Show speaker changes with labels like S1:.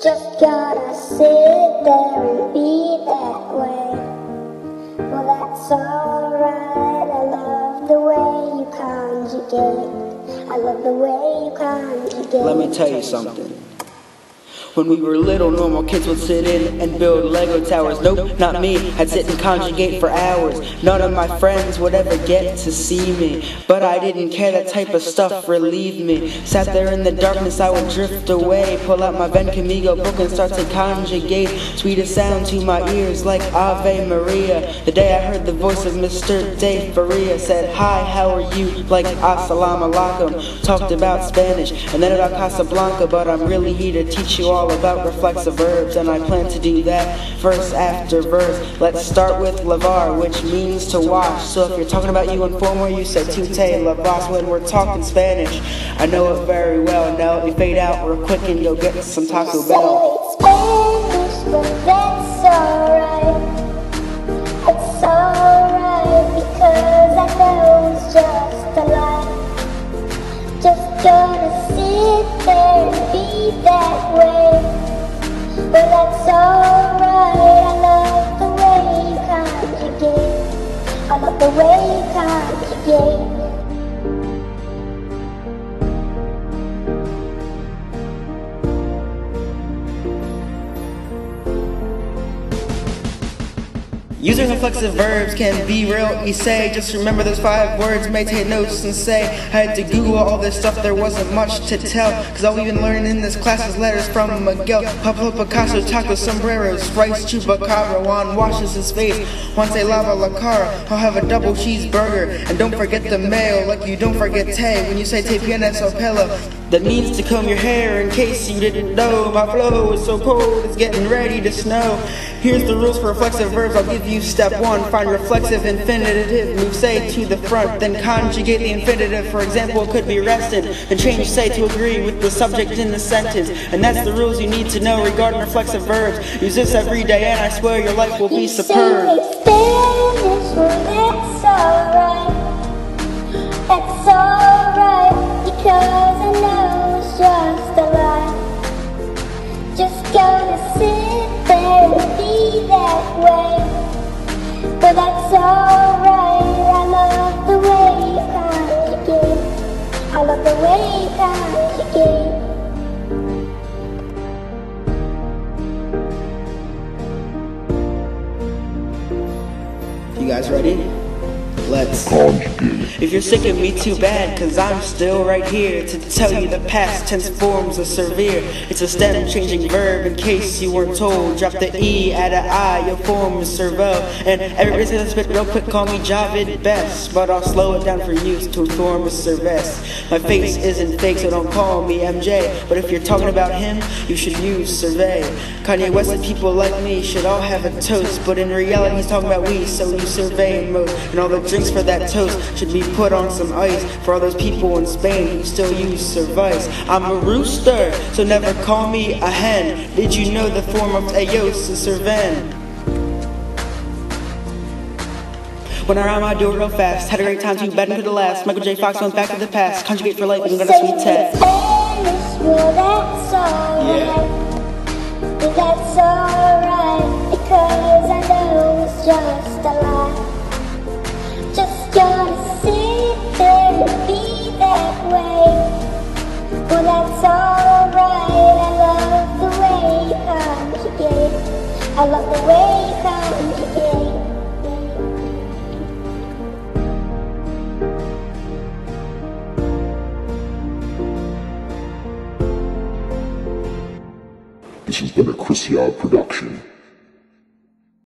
S1: Just gotta sit there and be that way. Well, that's alright. I love the way you conjugate. I love the way you conjugate.
S2: Let me tell you something. When we were little, normal kids would sit in and build Lego towers. Nope, not me. I'd sit and conjugate for hours. None of my friends would ever get to see me, but I didn't care. That type of stuff relieved me. Sat there in the darkness, I would drift away. Pull out my Conmigo book and start to conjugate. Sweetest sound to my ears like Ave Maria. The day I heard the voice of Mr. De Faria. Said, hi, how are you? Like Assalamu alaikum. Talked about Spanish and then about Casablanca, but I'm really here to teach you all about reflexive verbs, and I plan to do that verse after verse. Let's start with lavar, which means to wash. So if you're talking about you in formal, you say tu te lavas. When we're talking Spanish, I know it very well. Now let me fade out real quick and go get some Taco Bell.
S1: Spanish, but that's alright. It's alright because I know it's just a lie. Just gonna sit there and be that way. But that's alright. I love the way you conjugate. I love the way you conjugate.
S2: Using reflexive verbs can be real easy. Just remember those 5 words, may take notes and say. I had to Google all this stuff, there wasn't much to tell, cause all we've been learning in this class is letters from Miguel. Pablo Picasso, tacos, sombreros, rice, chupacabra. Juan washes his face, Juan se lava la cara. I'll have a double cheeseburger, and don't forget the mail, like you don't forget te when you say te tienes el pelo. That means to comb your hair, in case you didn't know. My flow is so cold, it's getting ready to snow. Here's the rules for reflexive verbs. I'll give you step 1. Find reflexive infinitive. Move say to the front, then conjugate the infinitive. For example, it could be rested, then change say to agree with the subject in the sentence. And that's the rules you need to know regarding reflexive verbs. Use this every day and I swear your life will be superb.
S1: You say Spanish, well that's alright. That's alright because I know it's just a lie. Just gonna sit there and be that way. But that's alright. I love the way you conjugate. I love the way you conjugate.
S2: You guys ready? Let's
S3: conjugate.
S2: If you're sick of me, too bad, cause I'm still right here to tell you the past tense forms of severe. It's a stem changing verb in case you weren't told. Drop the E, add a I, your form is servo. And everybody's gonna spit real quick, call me Javid best, but I'll slow it down for use to form a cervest. My face isn't fake, so don't call me MJ, but if you're talking about him, you should use survey. Kanye West and people like me should all have a toast, but in reality he's talking about we, so you survey mode. And all the drinks for that toast should be put on some ice for all those people in Spain who still use cerveza. I'm a rooster, so never call me a hen. Did you know the form of Eos is cerven? When I rhyme, I do it real fast. Had a great time too, better to the last. Michael J. Fox went back to the past. Conjugate for life and got a sweet test.
S1: Spanish, well that's alright. Well, that's alright because I know it's just a lie. Just gonna sit there and be that way. Well, that's alright. I love the way you conjugate. I love the way you conjugate.
S3: This has been a Chris Yard production.